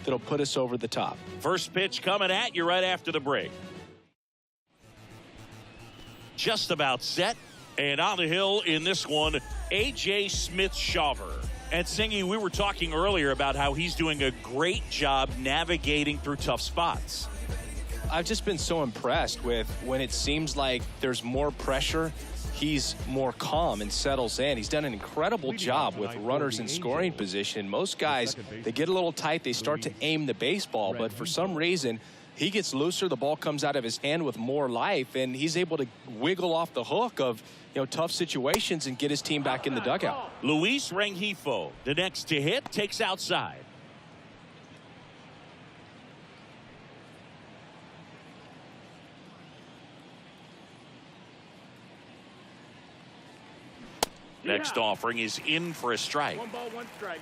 that'll put us over the top. First pitch coming at you right after the break. Just about set. And on the hill in this one, A.J. Smith-Shawver. And Singy, we were talking earlier about how he's doing a great job navigating through tough spots. I've just been so impressed with when it seems like there's more pressure, he's more calm and settles in. He's done an incredible job with runners in scoring position. Most guys, they get a little tight, they start to aim the baseball, but for some reason, he gets looser, the ball comes out of his hand with more life, and he's able to wiggle off the hook of tough situations and get his team back in the dugout. Luis Rengifo, the next to hit, takes outside. Next offering is in for a strike. 1 ball, 1 strike.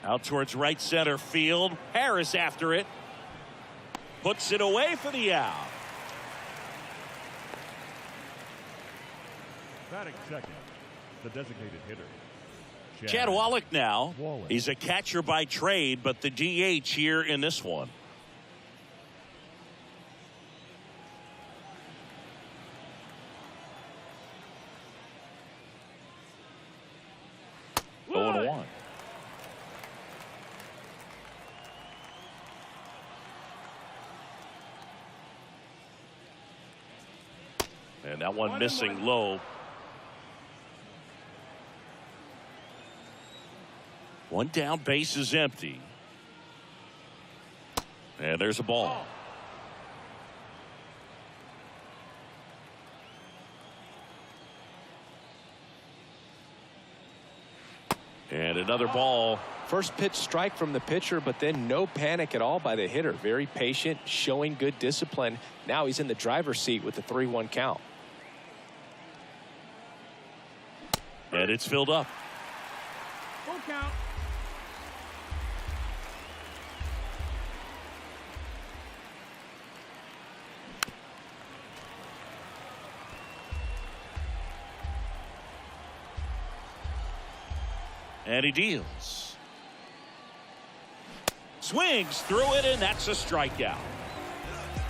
Out towards right center field. Harris after it. Puts it away for the out. Batting second, the designated hitter. Chad Wallach now. He's a catcher by trade, but the DH here in this one. And that one missing low. One down, base is empty. And there's a ball. And another ball. First pitch strike from the pitcher, but then no panic at all by the hitter. Very patient, showing good discipline. Now he's in the driver's seat with the 3-1 count. And it's filled up. Full count. And he deals. Swings through it, and that's a strikeout.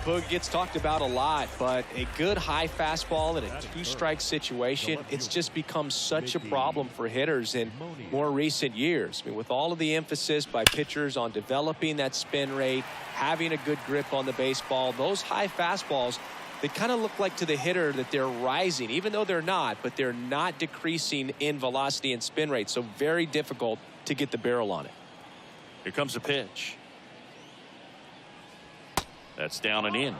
Boog gets talked about a lot, but a good high fastball in a 2-strike situation, it's just become such a problem for hitters in more recent years. I mean, with all of the emphasis by pitchers on developing that spin rate, having a good grip on the baseball, those high fastballs, they kind of look like to the hitter that they're rising, even though they're not, but they're not decreasing in velocity and spin rate, so very difficult to get the barrel on it. Here comes a pitch. That's down and in.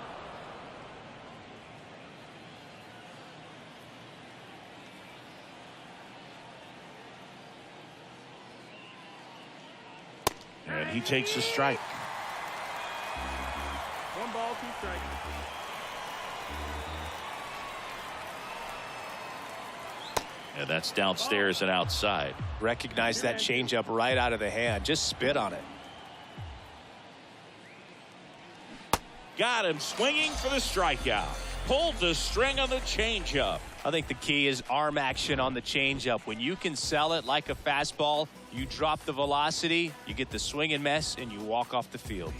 And he takes a strike. 1 ball, 2 strikes. And that's downstairs and outside. Recognize that changeup right out of the hand. Just spit on it. Got him swinging for the strikeout. Pulled the string on the changeup. I think the key is arm action on the changeup. When you can sell it like a fastball, you drop the velocity, you get the swing and miss, and you walk off the field.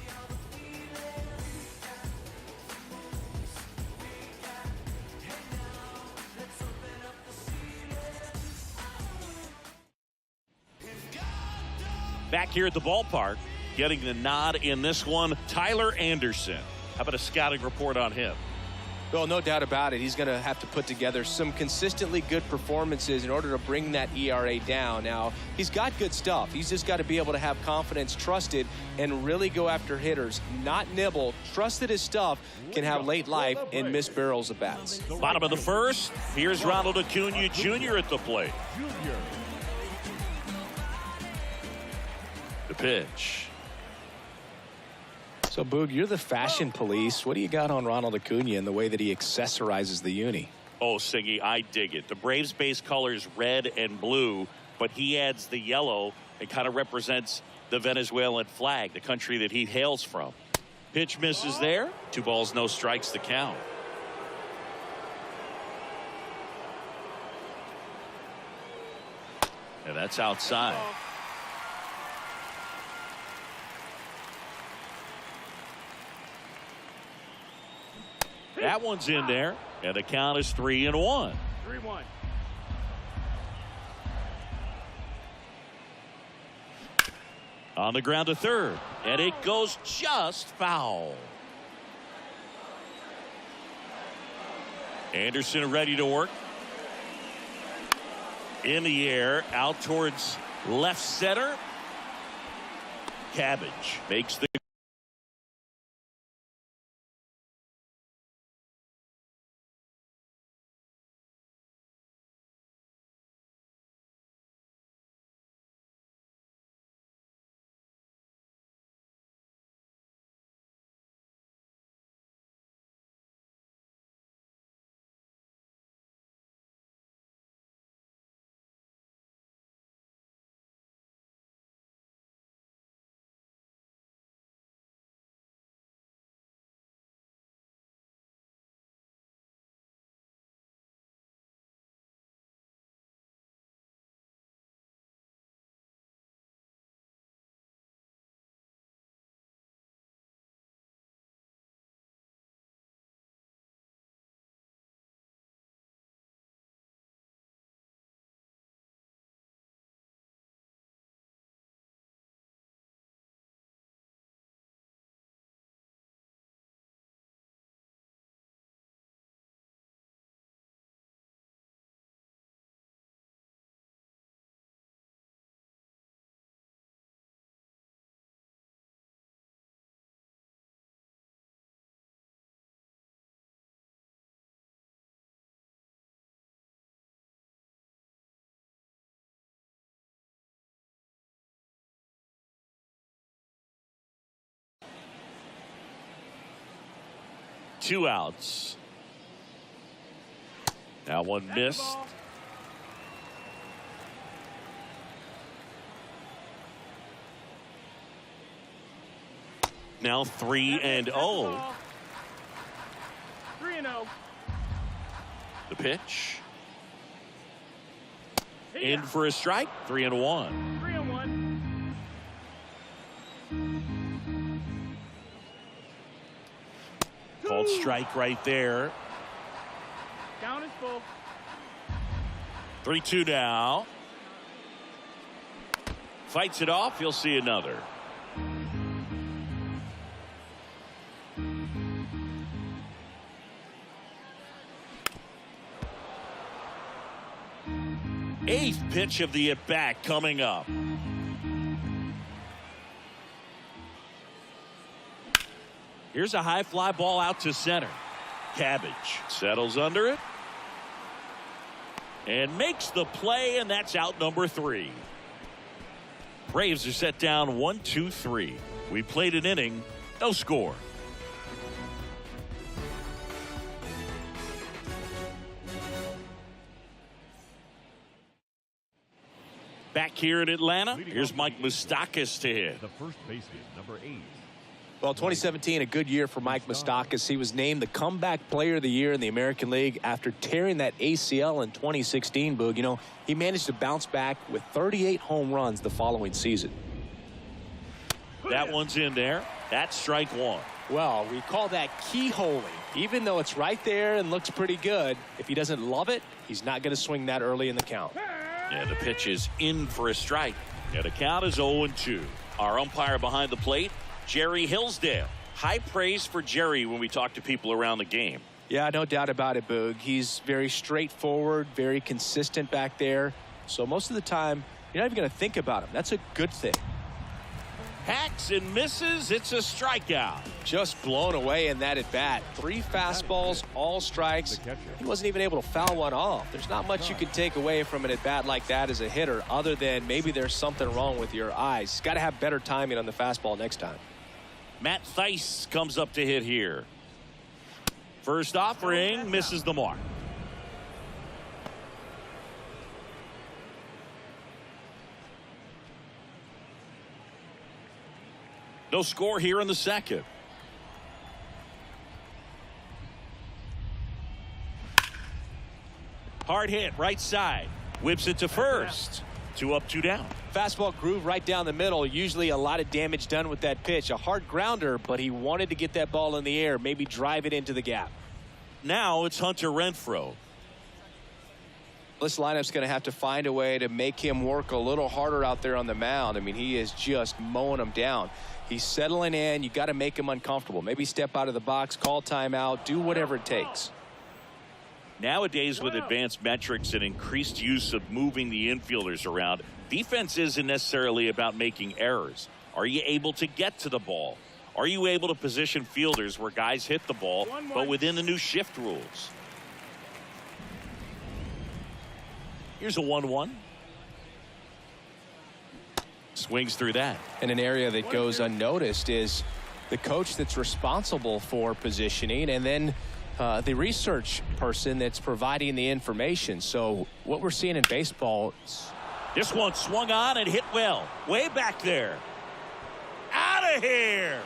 Back here at the ballpark, getting the nod in this one, Tyler Anderson. How about a scouting report on him? Well, no doubt about it. He's going to have to put together some consistently good performances in order to bring that ERA down. Now, he's got good stuff. He's just got to be able to have confidence, trust it, and really go after hitters. Not nibble. Trust that his stuff can have late life and miss barrels of bats. Bottom of the first. Here's Ronald Acuna Jr. at the plate. The pitch. So, Boog, you're the fashion police. What do you got on Ronald Acuna and the way that he accessorizes the uni? Oh, Singy, I dig it. The Braves base colors red and blue, but he adds the yellow. It kind of represents the Venezuelan flag, the country that he hails from. Pitch misses there. 2 balls, no strikes, the count. And that's outside. That one's in there, and the count is 3-1. 3-1. On the ground to third, and it goes just foul. Anderson ready to work. In the air, out towards left center. Cabbage makes the two outs. Now one missed. Now 3-0. 3-0. The pitch. In for a strike. 3-1. 3-1. Called strike right there. Count is full. 3-2 now. Fights it off. You'll see another. Eighth pitch of the at-bat coming up. Here's a high fly ball out to center. Cabbage settles under it and makes the play, and that's out number 3. Braves are set down 1-2-3. We played an inning, no score. Back here in Atlanta, here's Mike Moustakas to hit. The first baseman, number 8. Well, 2017, a good year for Mike Moustakas. He was named the comeback player of the year in the American League after tearing that ACL in 2016, Boog. You know, he managed to bounce back with 38 home runs the following season. That one's in there. That's strike one. Well, we call that keyholing. Even though it's right there and looks pretty good, if he doesn't love it, he's not going to swing that early in the count. Yeah, the pitch is in for a strike. And the count is 0-2. Our umpire behind the plate, Jerry Hillsdale. High praise for Jerry when we talk to people around the game. Yeah, no doubt about it, Boog. He's very straightforward, very consistent back there. So most of the time, you're not even going to think about him. That's a good thing. Hacks and misses. It's a strikeout. Just blown away in that at bat. 3 fastballs, all strikes. He wasn't even able to foul one off. There's not much you can take away from an at bat like that as a hitter, other than maybe there's something wrong with your eyes. Got to have better timing on the fastball next time. Matt Thaiss comes up to hit here. First offering, misses the mark. No score here in the second. Hard hit, right side. Whips it to first. 2 up, 2 down. Fastball groove right down the middle. Usually a lot of damage done with that pitch. A hard grounder, but he wanted to get that ball in the air, maybe drive it into the gap. Now it's Hunter Renfroe. This lineup's going to have to find a way to make him work a little harder out there on the mound. I mean, he is just mowing them down. He's settling in. You got to make him uncomfortable. Maybe step out of the box, call timeout, do whatever it takes. Nowadays, with advanced metrics and increased use of moving the infielders around, defense isn't necessarily about making errors. Are you able to get to the ball? Are you able to position fielders where guys hit the ball, but within the new shift rules? Here's a 1-1. Swings through that. And an area that goes unnoticed is the coach that's responsible for positioning, and then the research person that's providing the information. So what we're seeing in baseball. This one swung on and hit well. Way back there. Out of here.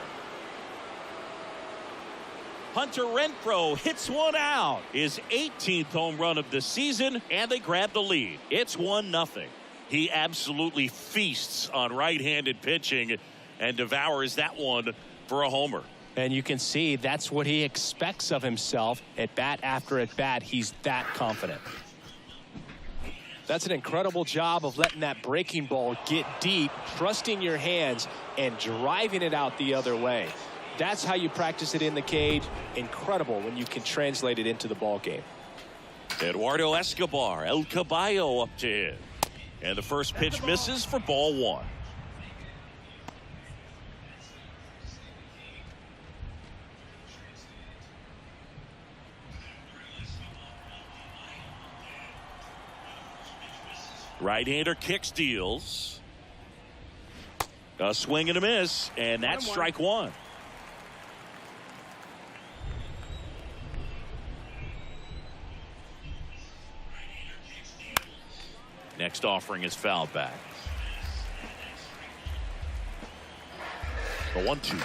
Hunter Renfroe hits one out. His 18th home run of the season, and they grab the lead. It's 1-0. He absolutely feasts on right-handed pitching and devours that one for a homer. And you can see that's what he expects of himself at bat after at bat. He's that confident. That's an incredible job of letting that breaking ball get deep, trusting your hands, and driving it out the other way. That's how you practice it in the cage. Incredible when you can translate it into the ball game. Eduardo Escobar, El Caballo up to him. And the first pitch misses for ball 1. Right-hander kicks, deals. A swing and a miss, and that's strike 1. Next offering is fouled back. The 1-2.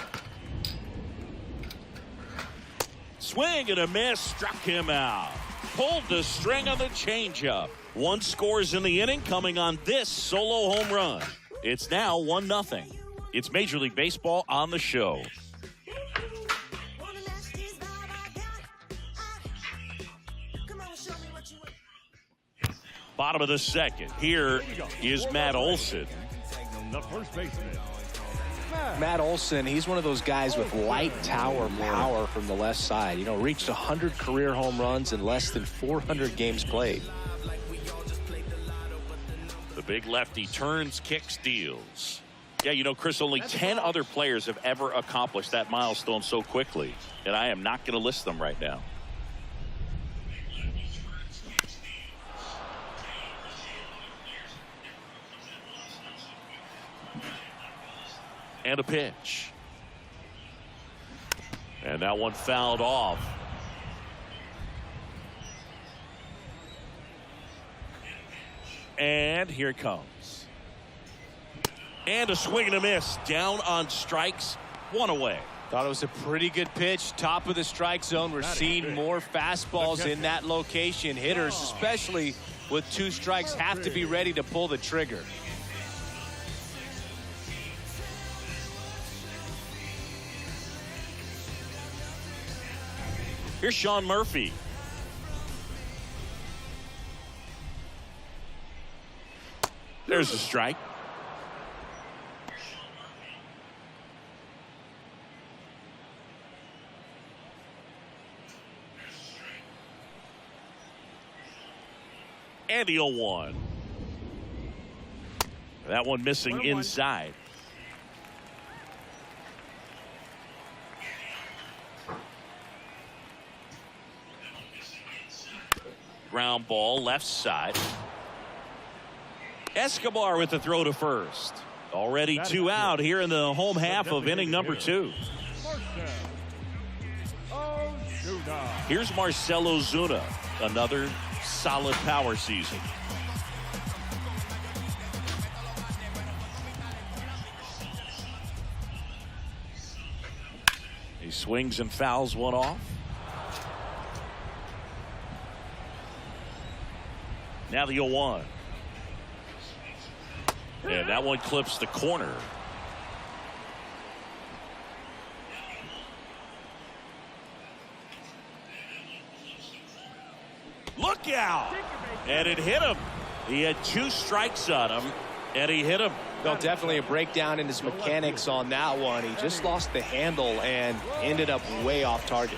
Swing and a miss, struck him out. Pulled the string on the changeup. 1 scores in the inning, coming on this solo home run. It's now 1-0. It's Major League Baseball on the show. Bottom of the second. Here is Matt Olson. The first baseman. Matt Olson, he's one of those guys with light tower power from the left side. You know, reached 100 career home runs in less than 400 games played. The big lefty turns, kicks, deals. Yeah, you know, Chris, only 10 other players have ever accomplished that milestone so quickly, and I am not going to list them right now. And a pitch. And that one fouled off. And here it comes. And a swing and a miss. Down on strikes. 1 away. Thought it was a pretty good pitch. Top of the strike zone. We're seeing more fastballs in that location. Hitters, especially with 2 strikes, have to be ready to pull the trigger. Here's Sean Murphy. There's a strike. And the 0-1. That one missing inside. Ground ball left side. Escobar with the throw to first. Already 2 out here in the home half of inning number 2. Here's Marcell Ozuna. Another solid power season. He swings and fouls one off. Now the 0-1. And that one clips the corner. Look out! And it hit him. He had 2 strikes on him, and he hit him. Well, definitely a breakdown in his mechanics on that one. He just lost the handle and ended up way off target.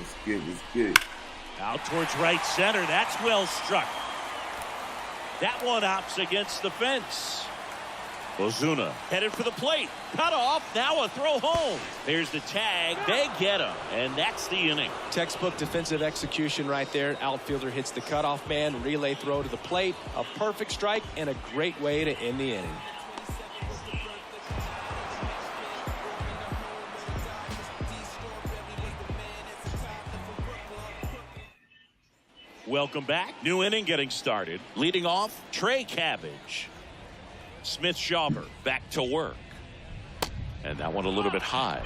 It's good. It's good. Out towards right center. That's well struck. That one hops against the fence. Ozuna headed for the plate. Cut off. Now a throw home. There's the tag. They get him. And that's the inning. Textbook defensive execution right there. Outfielder hits the cutoff man. Relay throw to the plate. A perfect strike and a great way to end the inning. Welcome back. New inning getting started. Leading off, Trey Cabbage. Smith-Shawver back to work. And that one a little bit high.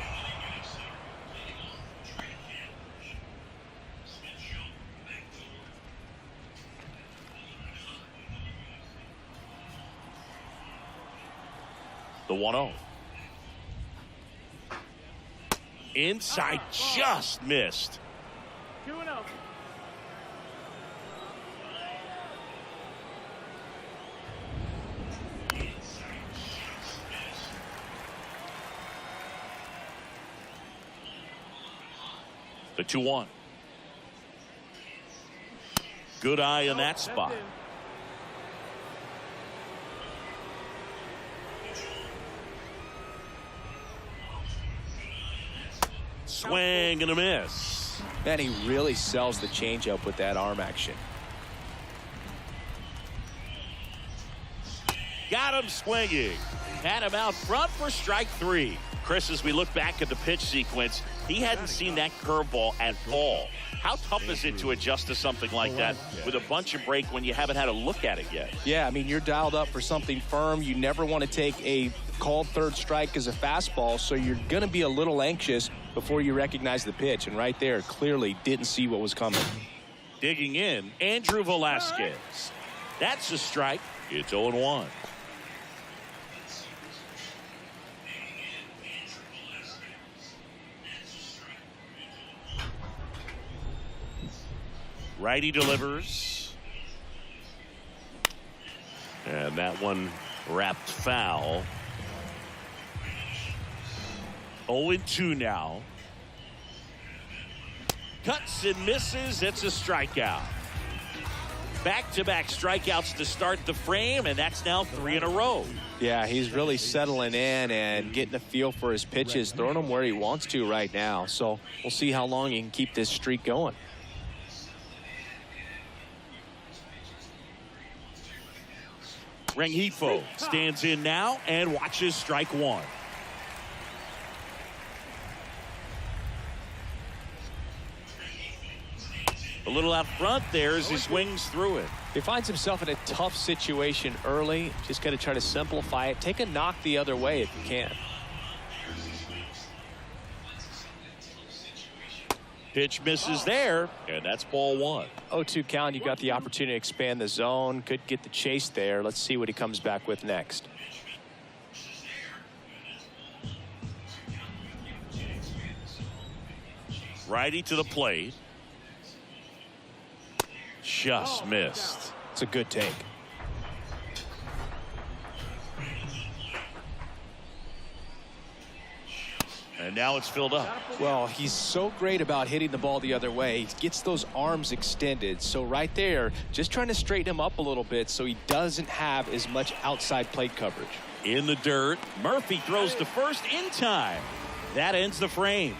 The 1-0. Inside, just missed. 2-0. The 2-1. Good eye in that spot. Swing and a miss. Man, he really sells the changeup with that arm action. Got him swinging. Had him out front for strike 3. Chris, as we look back at the pitch sequence, he hadn't seen that curveball at all. How tough is it to adjust to something like that with a bunch of break when you haven't had a look at it yet? Yeah, I mean, you're dialed up for something firm. You never want to take a called third strike as a fastball, so you're going to be a little anxious before you recognize the pitch. And right there, clearly didn't see what was coming. Digging in, Andrew Velasquez. That's a strike. It's 0-1. Righty delivers. And that one wrapped foul. 0-2 now. Cuts and misses. It's a strikeout. Back-to-back strikeouts to start the frame, and that's now 3 in a row. Yeah, he's really settling in and getting a feel for his pitches, throwing them where he wants to right now. So we'll see how long he can keep this streak going. Rengifo stands in now and watches strike 1. A little out front there as he swings through it. He finds himself in a tough situation early. Just got to try to simplify it. Take a knock the other way if you can. Pitch misses there, and that's ball 1. 0-2 count. You got the opportunity to expand the zone. Could get the chase there. Let's see what he comes back with next. Righty to the plate. Just missed. It's a good take. And now it's filled up. Well, he's so great about hitting the ball the other way. He gets those arms extended. So right there, just trying to straighten him up a little bit so he doesn't have as much outside plate coverage. In the dirt, Murphy throws to first in time. That ends the frame.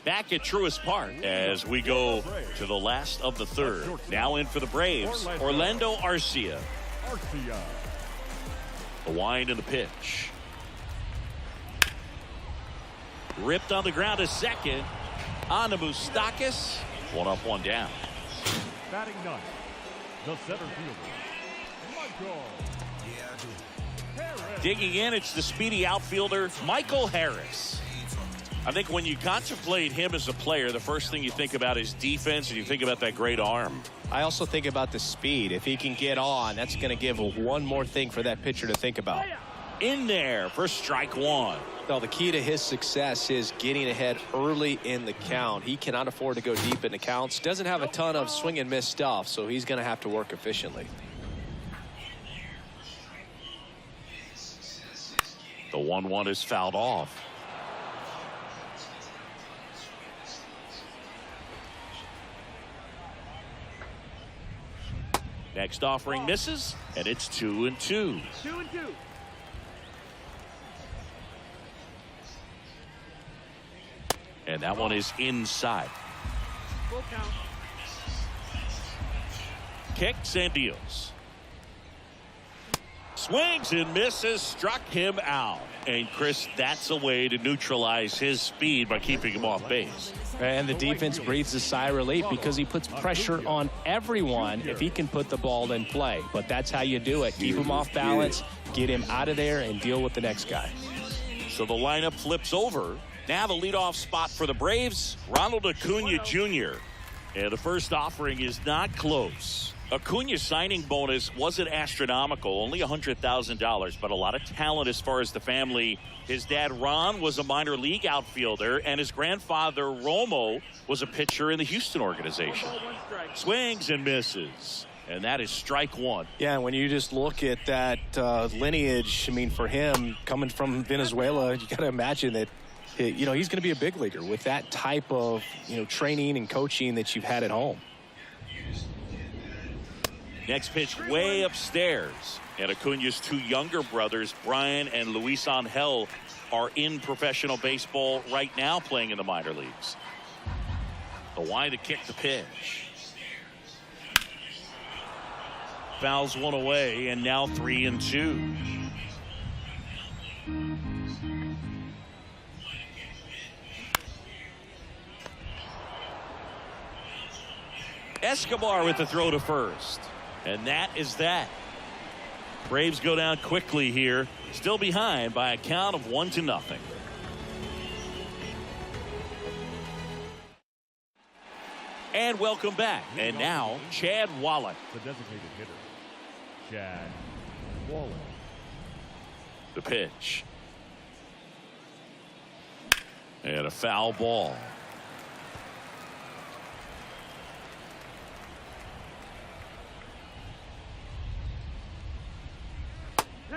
Back at Truist Park as we go to the last of the third. Now in for the Braves, Orlando Arcia. The wind and the pitch. Ripped on the ground to second. On to Moustakas. 1 up, 1 down. Batting ninth, the center fielder, Michael. Digging in, it's the speedy outfielder, Michael Harris. I think when you contemplate him as a player, the first thing you think about is defense, and you think about that great arm. I also think about the speed. If he can get on, that's going to give one more thing for that pitcher to think about. In there for strike 1. Well, the key to his success is getting ahead early in the count. He cannot afford to go deep in the counts. Doesn't have a ton of swing and miss stuff, so he's going to have to work efficiently. The 1-1 is fouled off. Next offering misses, and it's 2-2. 2-2. And that one is inside. Full count. Kicks and deals. Swings and misses, struck him out. And Chris, that's a way to neutralize his speed by keeping him off base. And the defense breathes a sigh of relief because he puts pressure on everyone if he can put the ball in play. But that's how you do it. Keep him off balance, get him out of there, and deal with the next guy. So the lineup flips over. Now the leadoff spot for the Braves, Ronald Acuna Jr. And the first offering is not close. Acuna's signing bonus wasn't astronomical, only $100,000, but a lot of talent as far as the family. His dad, Ron, was a minor league outfielder, and his grandfather, Romo, was a pitcher in the Houston organization. Swings and misses, and that is strike 1. Yeah, when you just look at that lineage, I mean, for him, coming from Venezuela, you got to imagine that, you know, he's going to be a big leaguer with that type of, you know, training and coaching that you've had at home. Next pitch way upstairs. And Acuna's 2 younger brothers, Brian and Luis Angel, are in professional baseball right now playing in the minor leagues. The wide to kick the pitch. Fouls one away, and now 3-2. Escobar with the throw to first. And that is that. Braves go down quickly here, still behind by a count of 1-0. And welcome back. And now Chad Wallach. The designated hitter, Chad Wallach. The pitch. And a foul ball.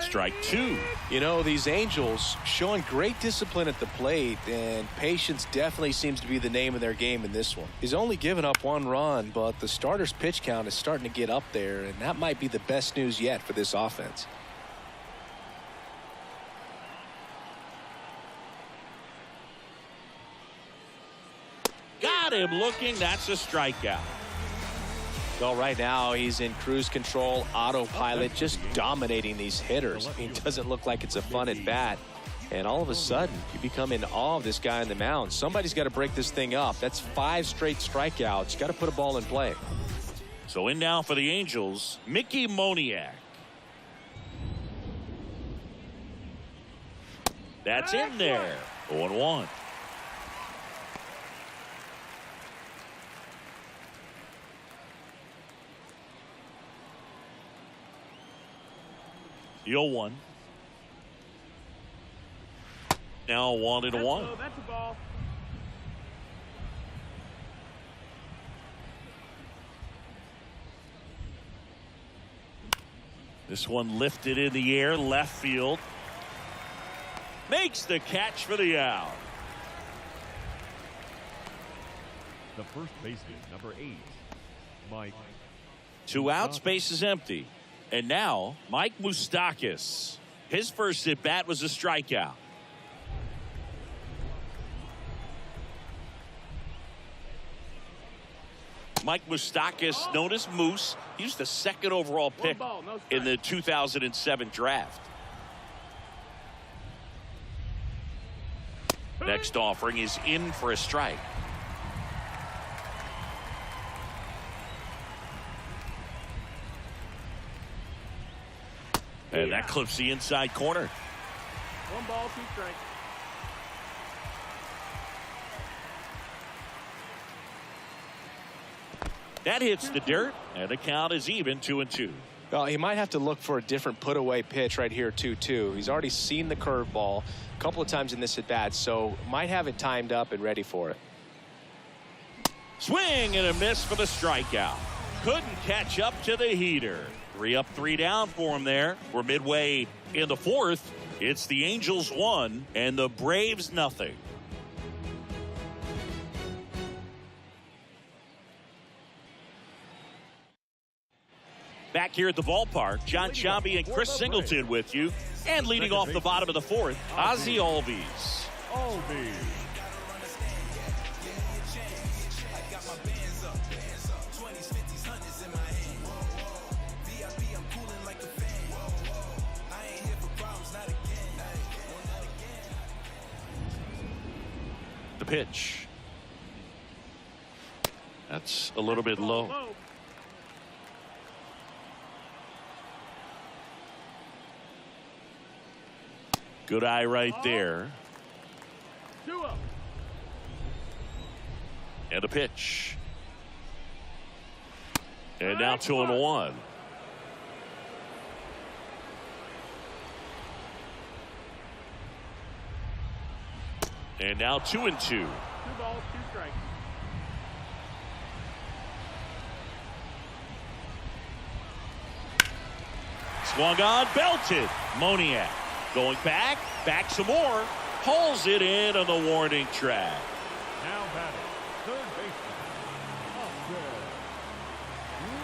Strike 2. You know, these Angels showing great discipline at the plate, and patience definitely seems to be the name of their game in this one. He's only given up 1 run, but the starter's pitch count is starting to get up there, and that might be the best news yet for this offense. Got him looking. That's a strikeout. Well, right now he's in cruise control, autopilot, just dominating these hitters. I mean, it doesn't look like it's a fun at bat. And all of a sudden, you become in awe of this guy on the mound. Somebody's got to break this thing up. That's 5 straight strikeouts. Got to put a ball in play. So in now for the Angels, Mickey Moniak. That's in there. 0-1. The 0-1. Now 1-1. That's a ball. This one lifted in the air, left field. Makes the catch for the out. The first baseman, number 8, Mike. 2 outs, base is empty. And now, Mike Moustakas. His first at bat was a strikeout. Mike Moustakas, known as Moose, he was the 2nd overall pick in the 2007 draft. Next offering is in for a strike. And that clips the inside corner. 1 ball, 2 strikes. That hits the dirt, and the count is even 2-2. Well, he might have to look for a different put-away pitch right here, 2-2. He's already seen the curveball a couple of times in this at-bat, so might have it timed up and ready for it. Swing and a miss for the strikeout. Couldn't catch up to the heater. 3 up, 3 down for him there. We're midway in the 4th. It's the Angels 1 and the Braves nothing. Back here at the ballpark, John Sciambi and Chris Singleton with you. And leading off the bottom of the 4th, Ozzie Albies. Albies. The pitch. That's a little bit low. Good eye right there. 2 up. And a pitch. And now 2-1. And now 2-2. 2 balls, 2 strikes. Swung on, belted. Moniak going back some more. Pulls it in on the warning track. Now batting, third baseman, Austin.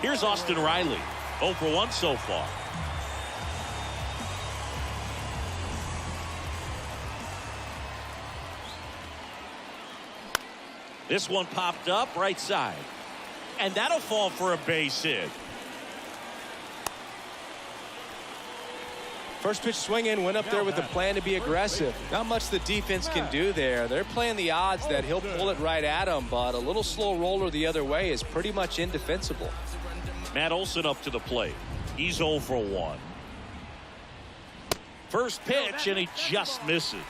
Here's Austin Riley. 0 for 1 so far. This one popped up right side. And that'll fall for a base hit. First pitch swinging, went up there with the plan to be aggressive. Not much the defense can do there. They're playing the odds that he'll pull it right at him, but a little slow roller the other way is pretty much indefensible. Matt Olson up to the plate. He's 0 for 1. First pitch, and he just misses.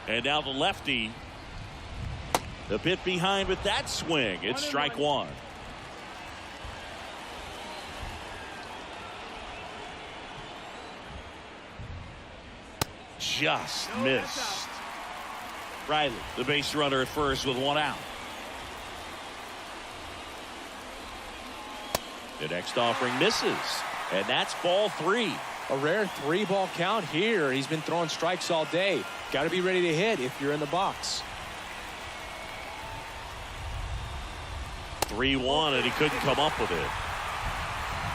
And now the lefty. A bit behind with that swing. It's strike 1. Just missed. Riley, the base runner at first with 1 out. The next offering misses. And that's ball 3. A rare 3-ball count here. He's been throwing strikes all day. Got to be ready to hit if you're in the box. 3-1, and he couldn't come up with it.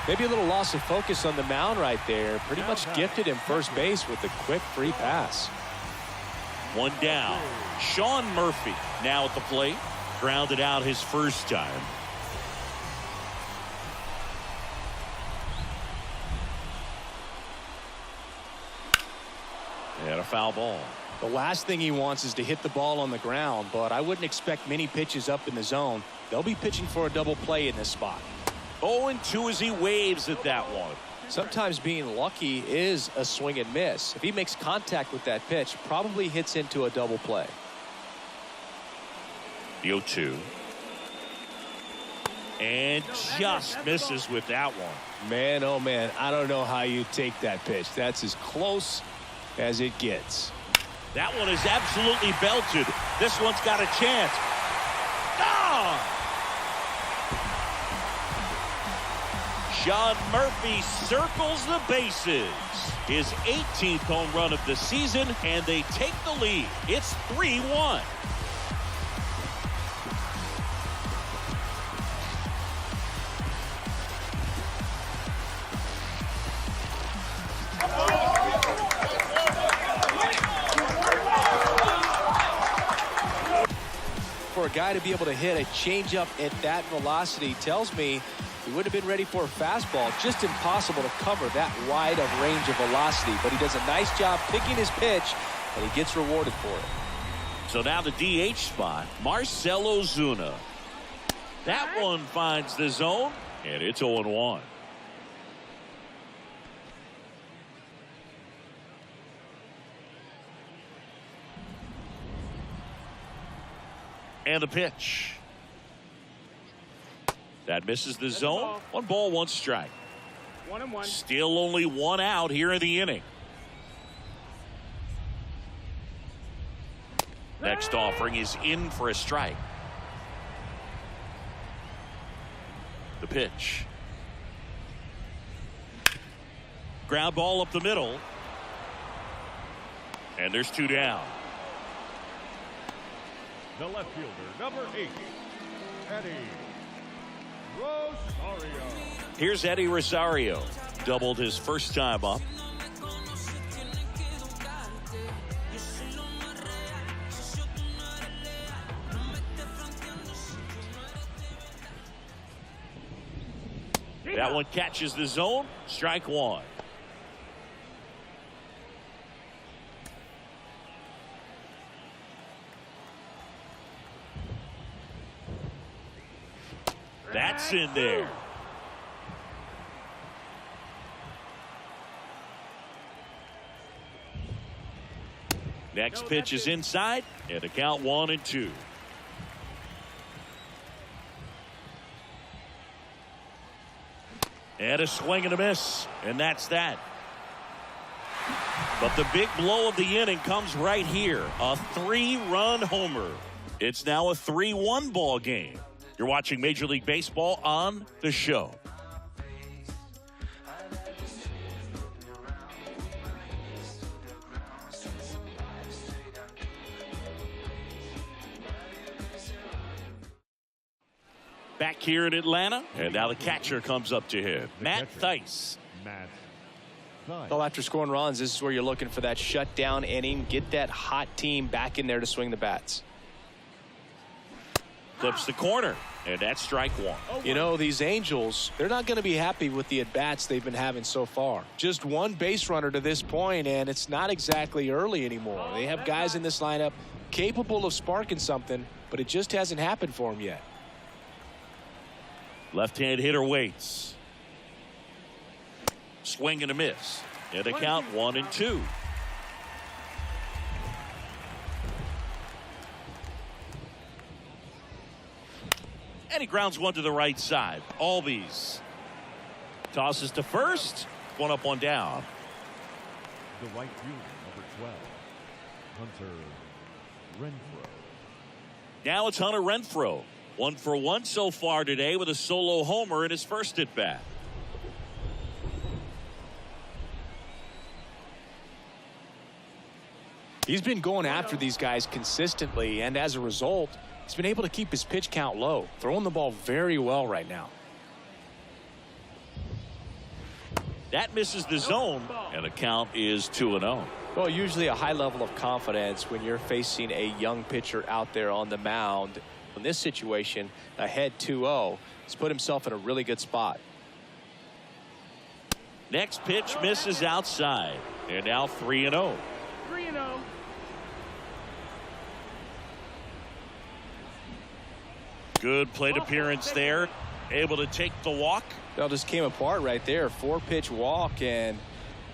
Maybe a little loss of focus on the mound right there. Pretty much gifted him first base with a quick free pass. 1 down. Sean Murphy now at the plate. Grounded out his first time. And a foul ball. The last thing he wants is to hit the ball on the ground, but I wouldn't expect many pitches up in the zone. They'll be pitching for a double play in this spot. 0-2 as he waves at that one. Sometimes being lucky is a swing and miss. If he makes contact with that pitch, probably hits into a double play. The 0-2. And just misses with that one. Man, oh man, I don't know how you take that pitch. That's as close as it gets. That one is absolutely belted. This one's got a chance. Ah! Sean Murphy circles the bases. His 18th home run of the season, and they take the lead. It's 3-1. for a guy to be able to hit a changeup at that velocity tells me he would have been ready for a fastball. Just impossible to cover that wide of range of velocity. But he does a nice job picking his pitch, and he gets rewarded for it. So now the DH spot, Marcell Ozuna. That one finds the zone, and it's 0-1. And the pitch. That misses the zone. 1 ball, 1 strike. 1-1. Still only 1 out here in the inning. Next offering is in for a strike. The pitch. Ground ball up the middle. And there's 2 down. The left fielder, number 8, Eddie Rosario. Here's Eddie Rosario. Doubled his first time up. That one catches the zone. Strike 1. That's in there. Next pitch is inside, and a count 1-2. And a swing and a miss, and that's that. But the big blow of the inning comes right here. A 3-run homer. It's now a 3-1 ball game. You're watching Major League Baseball on the show. Back here in Atlanta, and now the catcher comes up to him, Matt Thaiss. Well, after scoring runs, this is where you're looking for that shutdown inning. Get that hot team back in there to swing the bats. Clips the corner, and that's strike 1. You know, these Angels, they're not going to be happy with the at-bats they've been having so far. Just 1 base runner to this point, and it's not exactly early anymore. They have guys in this lineup capable of sparking something, but it just hasn't happened for them yet. Left-hand hitter waits. Swing and a miss. And a count 1-2. And he grounds one to the right side. Albies tosses to first. 1 up, 1 down. The right fielder, number 12, Hunter Renfroe. Now it's Hunter Renfroe. 1 for 1 so far today with a solo homer in his first at bat. He's been going after these guys consistently, and as a result, he's been able to keep his pitch count low, throwing the ball very well right now. That misses the zone, and the count is 2-0. Well, usually a high level of confidence when you're facing a young pitcher out there on the mound. In this situation, ahead 2-0, he's put himself in a really good spot. Next pitch misses outside, and now 3-0. 3-0. Good plate appearance there. Able to take the walk. That just came apart right there. 4-pitch walk, and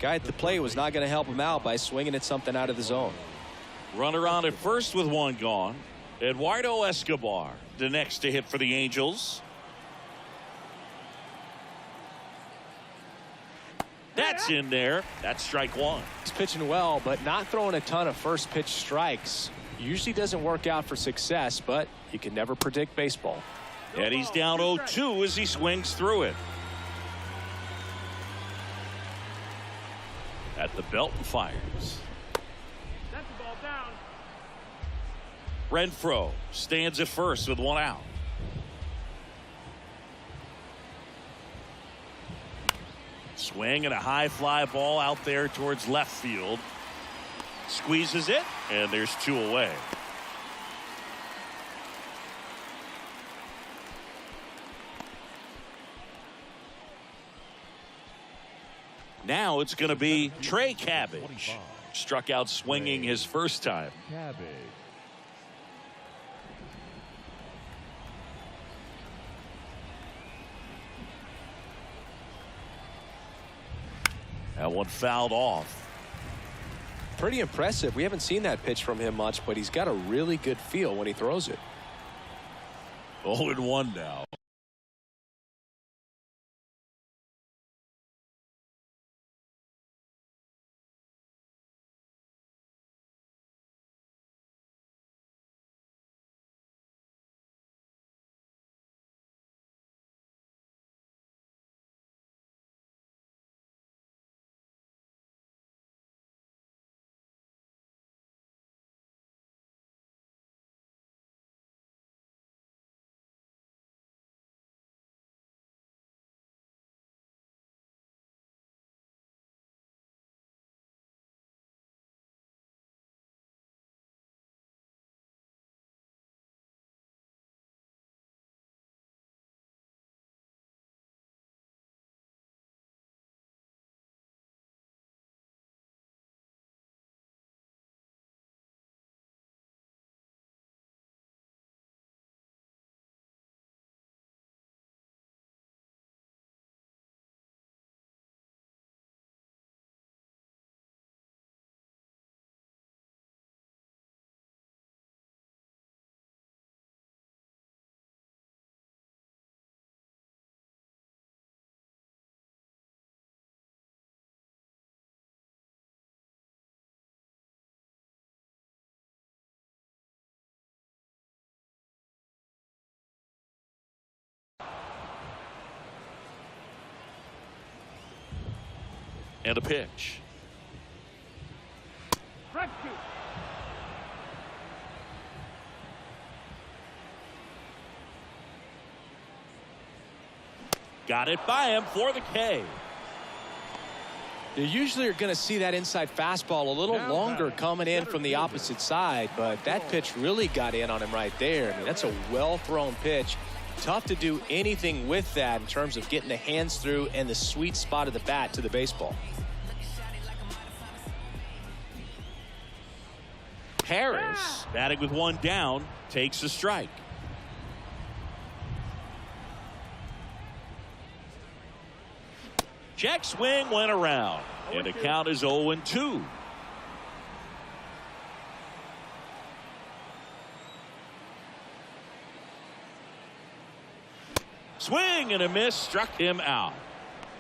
guy at the plate was not going to help him out by swinging at something out of the zone. Runner on at first with 1 gone. Eduardo Escobar, the next to hit for the Angels. That's in there. That's strike 1. He's pitching well, but not throwing a ton of first pitch strikes. Usually doesn't work out for success, but you can never predict baseball. And he's down 0-2 as he swings through it. At the belt and fires. That's the ball down. Renfroe stands at first with 1 out. Swing and a high fly ball out there towards left field. Squeezes it, and there's 2 away. Now it's going to be Trey Cabbage. Struck out swinging his first time. Cabbage. That one fouled off. Pretty impressive. We haven't seen that pitch from him much, but he's got a really good feel when he throws it. 0-1 now. And a pitch. Strike two. Got it by him for the K. You usually are going to see that inside fastball a little longer coming in from the opposite side, but that pitch really got in on him right there. I mean, that's a well-thrown pitch. Tough to do anything with that in terms of getting the hands through and the sweet spot of the bat to the baseball. Harris, batting with one down, takes a strike. Check swing went around, and the count is 0-2. Swing and a miss, struck him out.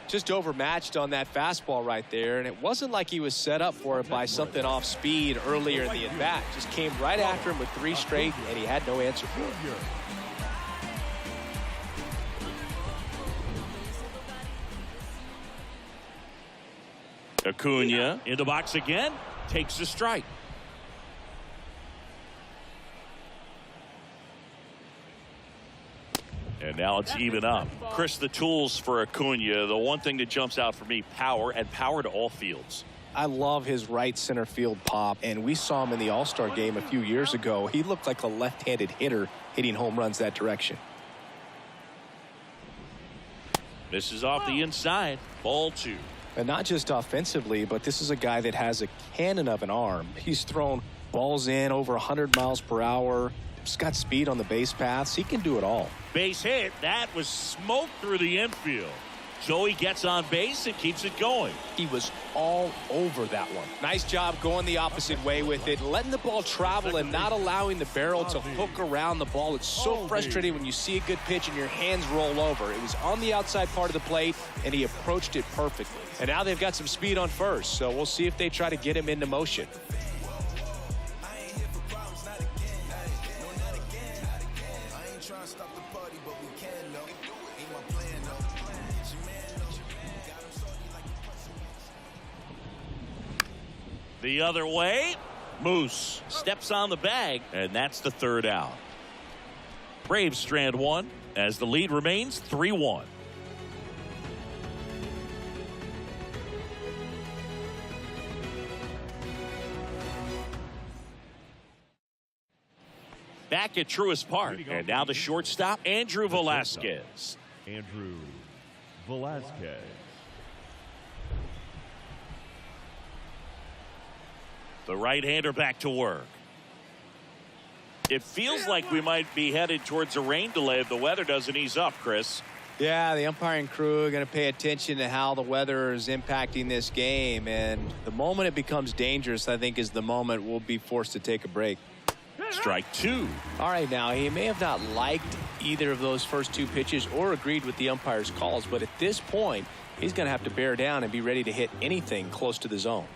Just overmatched on that fastball right there, and it wasn't like he was set up for it by something off speed earlier in the at-bat. Just came right after him with 3 straight, and he had no answer for it. Acuna in the box again, takes a strike. And now it's even up. Chris, the tools for Acuna, the one thing that jumps out for me, power, and power to all fields. I love his right center field pop, and we saw him in the All-Star game a few years ago. He looked like a left-handed hitter hitting home runs that direction. Misses off the inside, ball 2. And not just offensively, but this is a guy that has a cannon of an arm. He's thrown balls in over 100 miles per hour. He's got speed on the base paths. He can do it all. Base hit. That was smoked through the infield. So he gets on base and keeps it going. He was all over that one. Nice job going the opposite way with it, letting the ball travel and not allowing the barrel to hook around the ball. It's so frustrating when you see a good pitch and your hands roll over. It was on the outside part of the plate, and he approached it perfectly. And now they've got some speed on first, so we'll see if they try to get him into motion. The other way, Moose steps on the bag, and that's the 3rd out. Braves strand 1 as the lead remains 3-1. Back at Truist Park, and now the shortstop, Andrew Velazquez. Andrew Velazquez. The right-hander back to work. It feels like we might be headed towards a rain delay if the weather doesn't ease up, Chris. Yeah, the umpiring crew are going to pay attention to how the weather is impacting this game. And the moment it becomes dangerous, I think, is the moment we'll be forced to take a break. Strike two. All right, now, he may have not liked either of those first two pitches or agreed with the umpire's calls, but at this point, he's going to have to bear down and be ready to hit anything close to the zone.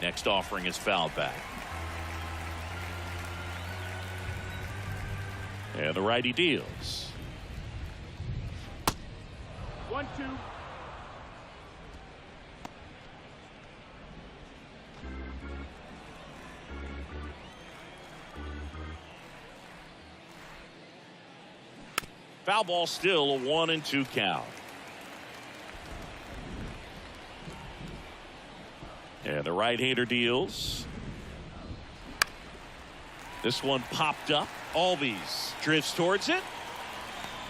Next offering is fouled back. And the righty deals. 1-2. Foul ball, still a 1-2 count. And the right-hander deals. This one popped up. Albies drifts towards it.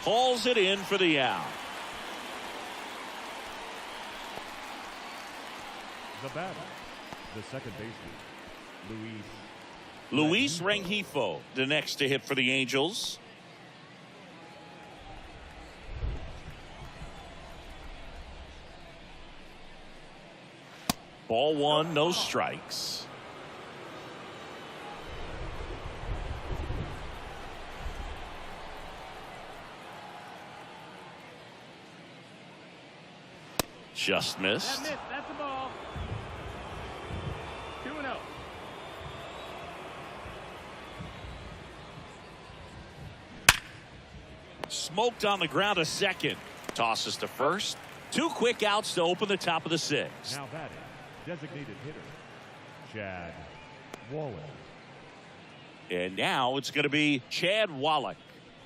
Hauls it in for the out. The batter, the second baseman, Luis Rengifo, the next to hit for the Angels. Ball one, no strikes. Just missed. That missed. That's a ball. 2-0. Smoked on the ground a second. Tosses to first. Two quick outs to open the top of the sixth. now batting, designated hitter, Chad Wallach. And now it's going to be Chad Wallach,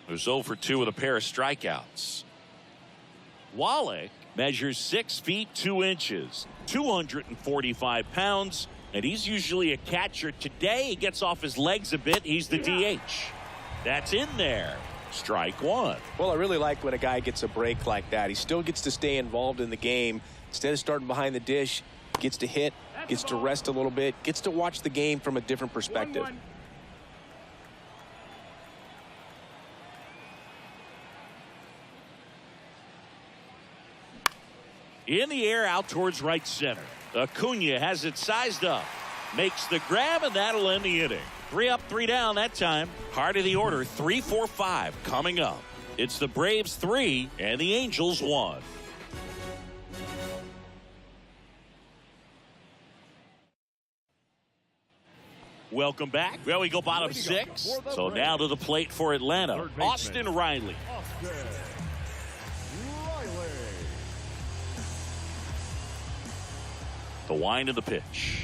who's 0 for 2 with a pair of strikeouts. Wallach measures 6 feet 2 inches, 245 pounds, and he's usually a catcher. Today he gets off his legs a bit. He's the DH. That's in there. Strike one. Well, I really like when a guy gets a break like that. He still gets to stay involved in the game. Instead of starting behind the dish, gets to hit, gets to rest a little bit, gets to watch the game from a different perspective. 1-1. In the air out towards right center. Acuna has it sized up. Makes the grab, and that'll end the inning. 3 up, 3 down that time. Heart of the order, 3, 4, 5 coming up. It's the Braves 3 and the Angels 1. Welcome back. Well, we go bottom 6. So now to the plate for Atlanta. Austin Riley. The wind of the pitch.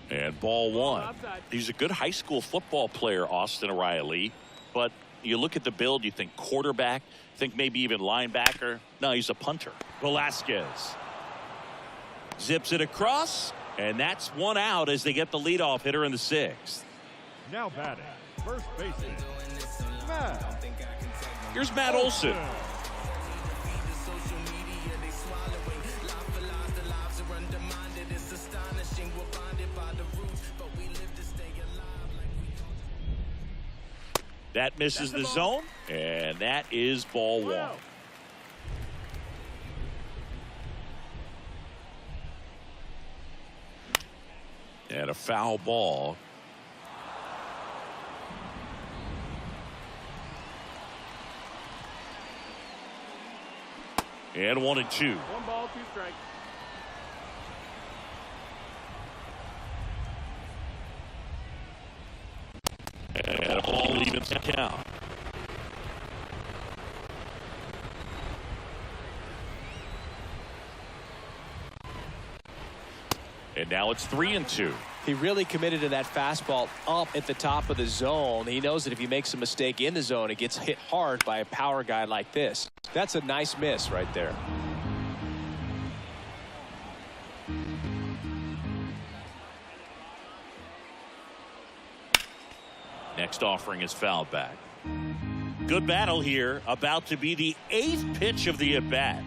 And ball one. He's a good high school football player, Austin Riley. But you look at the build, you think quarterback, think maybe even linebacker. No, he's a punter. Velasquez zips it across, and that's one out as they get the leadoff hitter in the 6th. Now batting, first baseman, Matt. Here's Matt Olson. That misses the zone, and that is ball one. And a foul ball. And 1-2. 1 ball, 2 strikes. And a ball evens the count. And now it's 3-2. He really committed to that fastball up at the top of the zone. He knows that if he makes a mistake in the zone, it gets hit hard by a power guy like this. That's a nice miss right there. Next offering is fouled back. Good battle here. About to be the 8th pitch of the at-bat.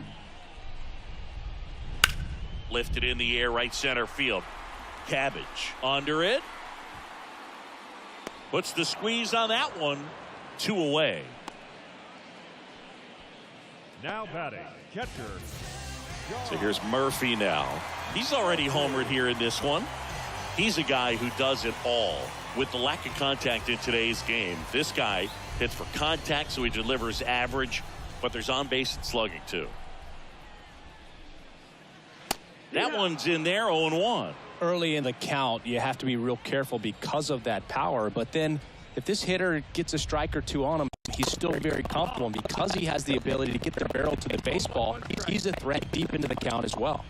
lifted in the air, right center field. Cabbage under it. Puts the squeeze on that one. 2 away. Now batting, catcher. So here's Murphy now. He's already homered here in this one. He's a guy who does it all. With the lack of contact in today's game, this guy hits for contact, so he delivers average, but there's on base and slugging too. That one's in there, 0-1. Early in the count, you have to be real careful because of that power. But then if this hitter gets a strike or two on him, he's still very comfortable. And because he has the ability to get the barrel to the baseball, he's a threat deep into the count as well.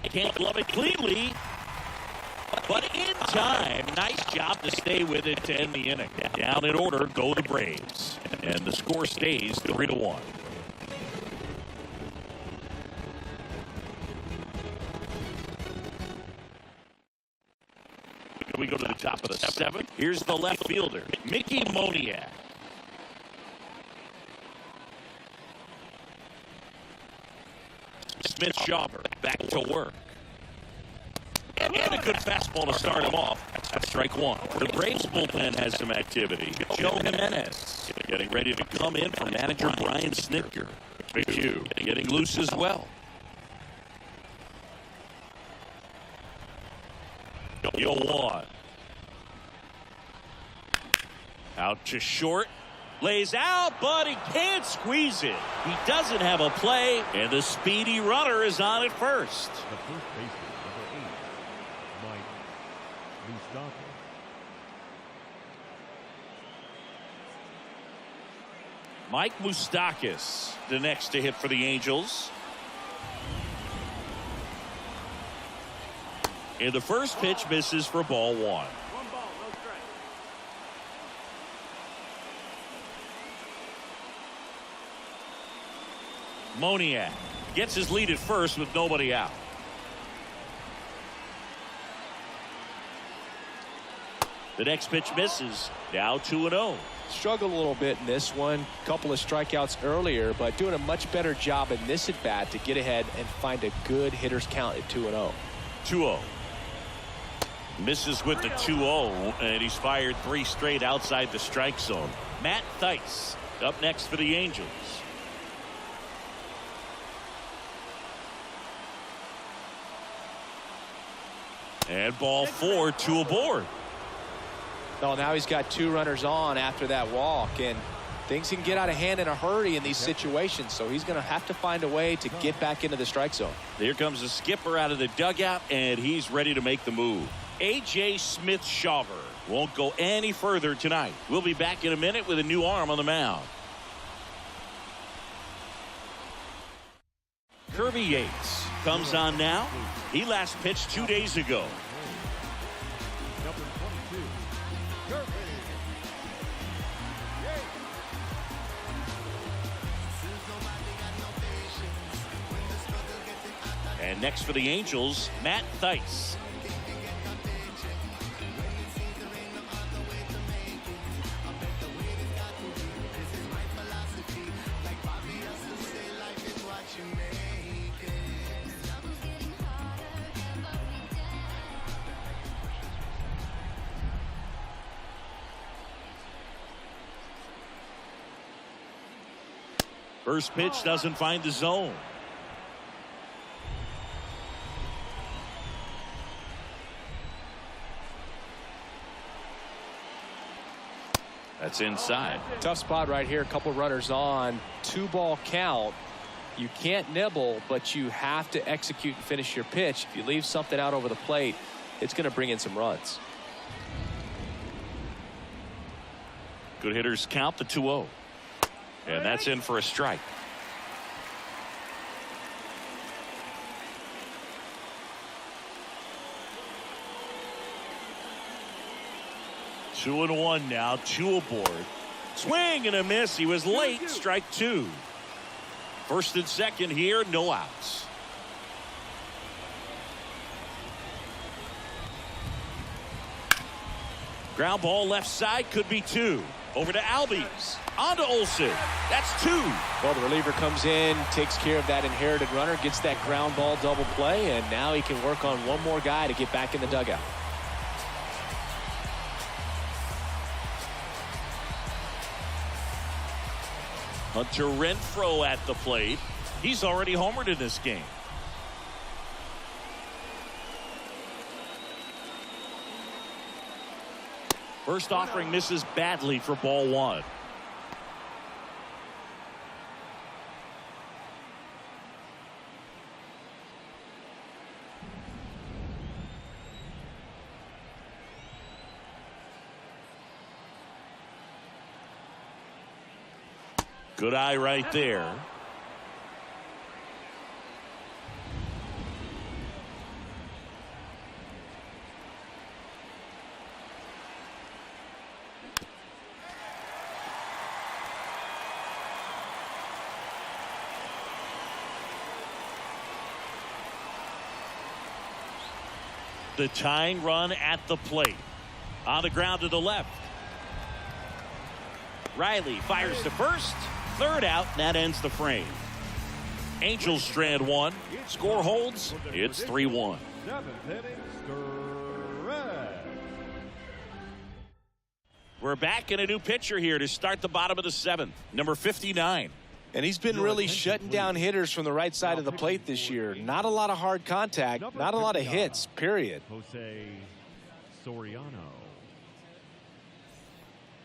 Can't glove it cleanly, but in time. Nice job to stay with it to end the inning. Down in order go the Braves, and the score stays 3-1. We go to the top of the 7th. Here's the left fielder, Mickey Moniak. Smith-Shawver back to work. And a good fastball to start him off. That's strike 1. The Braves bullpen has some activity. Joe Jimenez getting ready to come in for manager Brian Snitker. McHugh getting loose as well. 0-1. Out to short. Lays out, but he can't squeeze it. He doesn't have a play, and the speedy runner is on at first. The first baseman, number 8, Mike Moustakas. Mike Moustakas, the next to hit for the Angels. And the first pitch misses for ball 1. 1 ball, no strike. Moniak gets his lead at first with nobody out. The next pitch misses. Now 2-0. Struggled a little bit in this one. Couple of strikeouts earlier, but doing a much better job in this at bat to get ahead and find a good hitter's count at 2-0. 2-0. Misses with the 2-0, and he's fired 3 straight outside the strike zone. Matt Thaiss up next for the Angels. And ball 4, 2 aboard. Well, now he's got 2 runners on after that walk, and things can get out of hand in a hurry in these situations, so he's going to have to find a way to get back into the strike zone. Here comes the skipper out of the dugout, and he's ready to make the move. A.J. Smith-Shawver won't go any further tonight. We'll be back in a minute with a new arm on the mound. Kirby Yates comes on now. He last pitched 2 days ago. Number 22, Kirby Yates. And next for the Angels, Matt Thaiss. First pitch doesn't find the zone. That's inside. Tough spot right here. A couple runners on. 2-ball count. You can't nibble, but you have to execute and finish your pitch. If you leave something out over the plate, it's going to bring in some runs. Good hitters count the 2-0. And that's in for a strike. Two and 1 now, 2 aboard. Swing and a miss. He was late. Strike 2. First and second here, no outs. Ground ball left side, could be 2. Over to Albies. On to Olsen. That's 2. Well, the reliever comes in, takes care of that inherited runner, gets that ground ball double play, and now he can work on one more guy to get back in the dugout. Hunter Renfroe at the plate. He's already homered in this game. First offering misses badly for ball 1. Good eye right there. The tying run at the plate. On the ground to the left. Riley fires to first. Third out, and that ends the frame. Angels strand 1. Score holds. It's 3-1. 7th inning, stretch. We're back in a new pitcher here to start the bottom of the 7th. Number 59. And he's been really shutting down hitters from the right side of the plate this year. Not a lot of hard contact, not a lot of hits, period. Jose Soriano.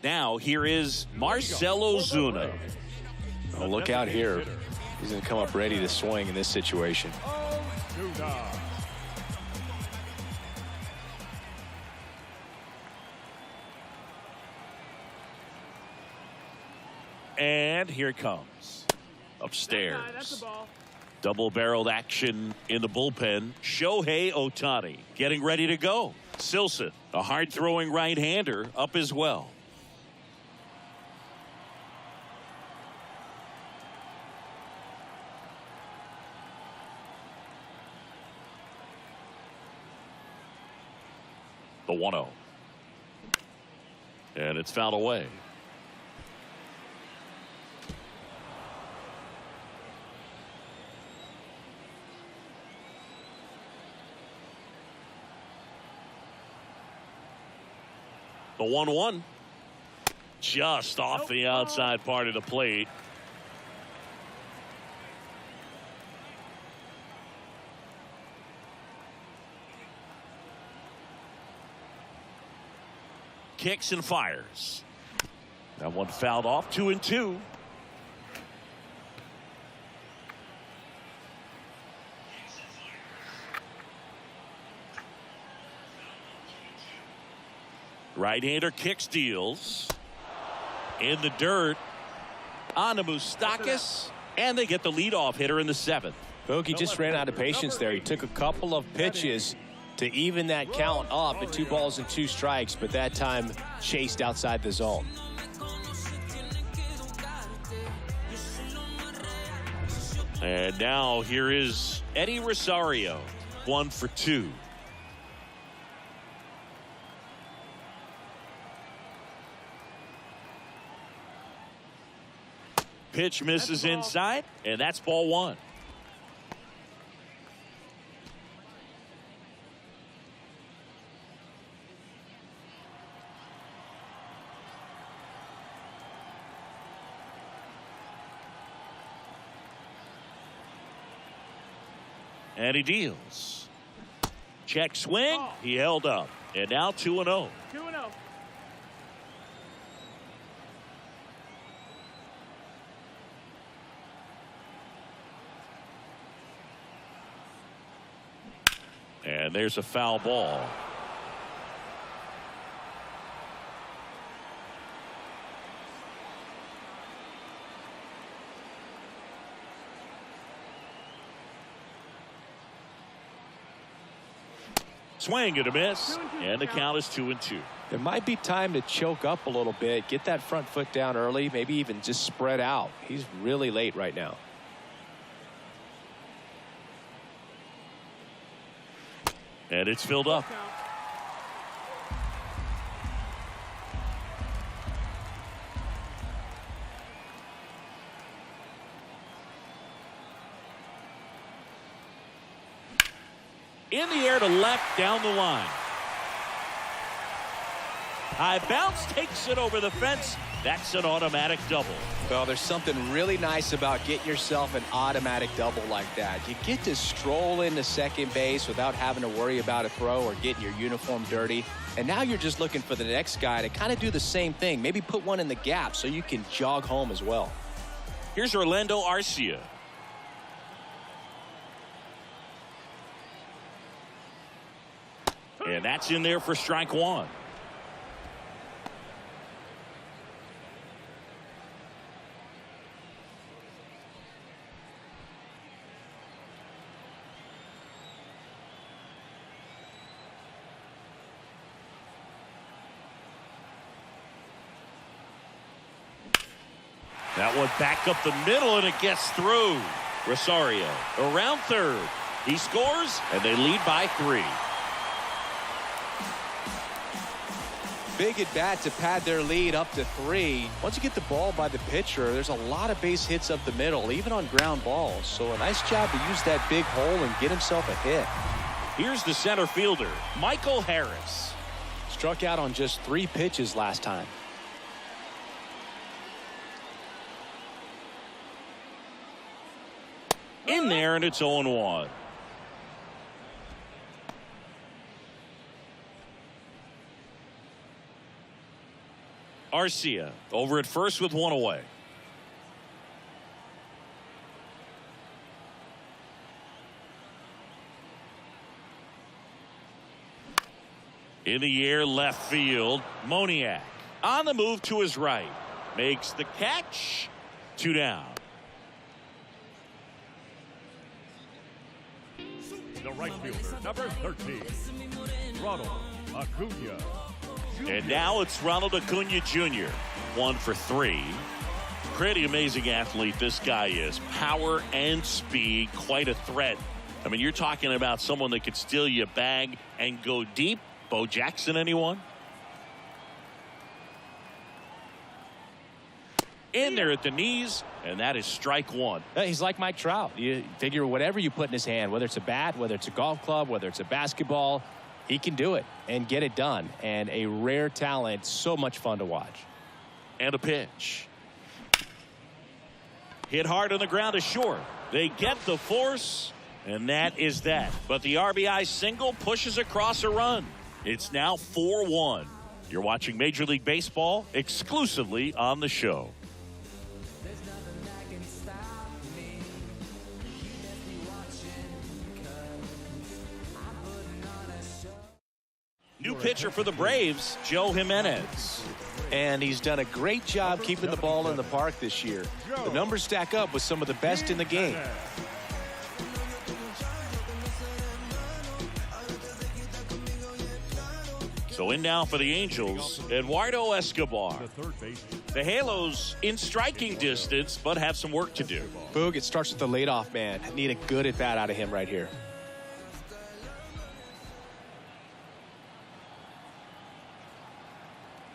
Now here is Marcell Ozuna. Oh, look out here. He's going to come up ready to swing in this situation. Ozuna. And here it comes. Upstairs. That's a ball. Double-barreled action in the bullpen. Shohei Ohtani getting ready to go. Silson, a hard-throwing right-hander, up as well. The 1-0. And it's fouled away. The 1-1. Just off the outside part of the plate. Kicks and fires. That one fouled off. 2-2. Right-hander kicks, deals. In the dirt. On to Moustakas. And they get the leadoff hitter in the 7th. Bogey just ran out of patience there. He took a couple of pitches to even that count up at 2 balls and 2 strikes, but that time chased outside the zone. And now here is Eddie Rosario, 1 for 2. Pitch misses inside, and that's ball 1. And he deals. Check swing. He held up. And now 2-0. 2-0. And there's a foul ball. Swing and a miss, and the count is 2-2. It might be time to choke up a little bit, get that front foot down early, maybe even just spread out. He's really late right now. And it's filled up. In the air to left, down the line. High bounce, takes it over the fence. That's an automatic double. Well, there's something really nice about getting yourself an automatic double like that. You get to stroll into second base without having to worry about a throw or getting your uniform dirty. And now you're just looking for the next guy to kind of do the same thing. Maybe put one in the gap so you can jog home as well. Here's Orlando Arcia. And that's in there for strike one. That one back up the middle, and it gets through. Rosario around third. He scores, and they lead by 3. Big at bat to pad their lead up to 3. Once you get the ball by the pitcher, there's a lot of base hits up the middle, even on ground balls. So a nice job to use that big hole and get himself a hit. Here's the center fielder, Michael Harris. Struck out on just 3 pitches last time. In there, and it's 0-1. Arcia over at first with 1 away. In the air, left field. Moniak on the move to his right. Makes the catch. 2 down. The right fielder, number 13, Ronald Acuna. And now it's Ronald Acuna Jr. 1 for 3. Pretty amazing athlete this guy is. Power and speed, quite a threat. I mean, you're talking about someone that could steal you a bag and go deep. Bo Jackson, anyone? In there at the knees, and that is strike 1. He's like Mike Trout. You figure whatever you put in his hand, whether it's a bat, whether it's a golf club, whether it's a basketball, he can do it and get it done. And a rare talent, so much fun to watch. And a pitch. Hit hard on the ground is short. They get the force, and that is that. But the RBI single pushes across a run. It's now 4-1. You're watching Major League Baseball exclusively on the show. New pitcher for the Braves, Joe Jimenez. And he's done a great job keeping the ball in the park this year. The numbers stack up with some of the best in the game. So in now for the Angels, Eduardo Escobar. The Halos in striking distance, but have some work to do. Boog, it starts with the leadoff man. Need a good at bat out of him right here.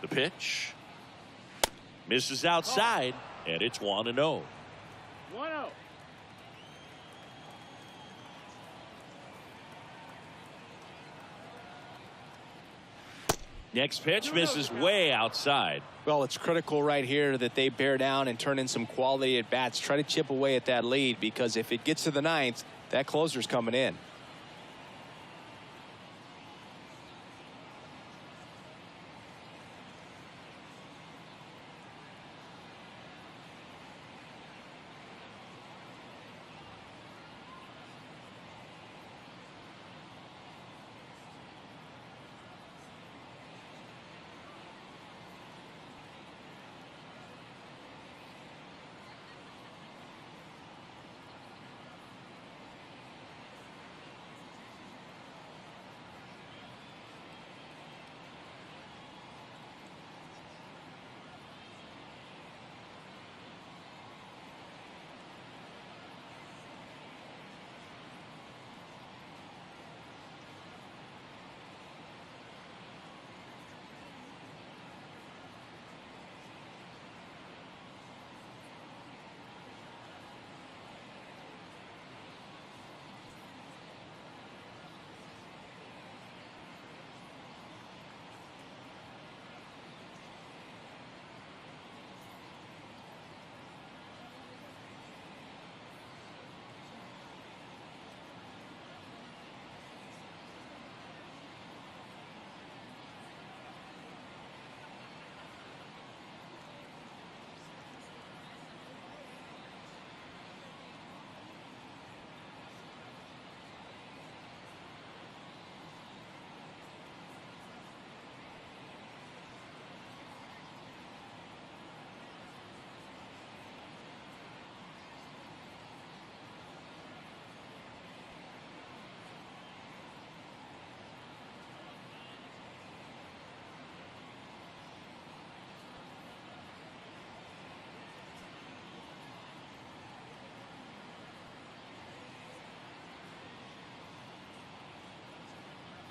The pitch misses outside, and it's 1-0. 1-0. Next pitch misses way outside. Well, it's critical right here that they bear down and turn in some quality at bats. Try to chip away at that lead, because if it gets to the ninth, that closer's coming in.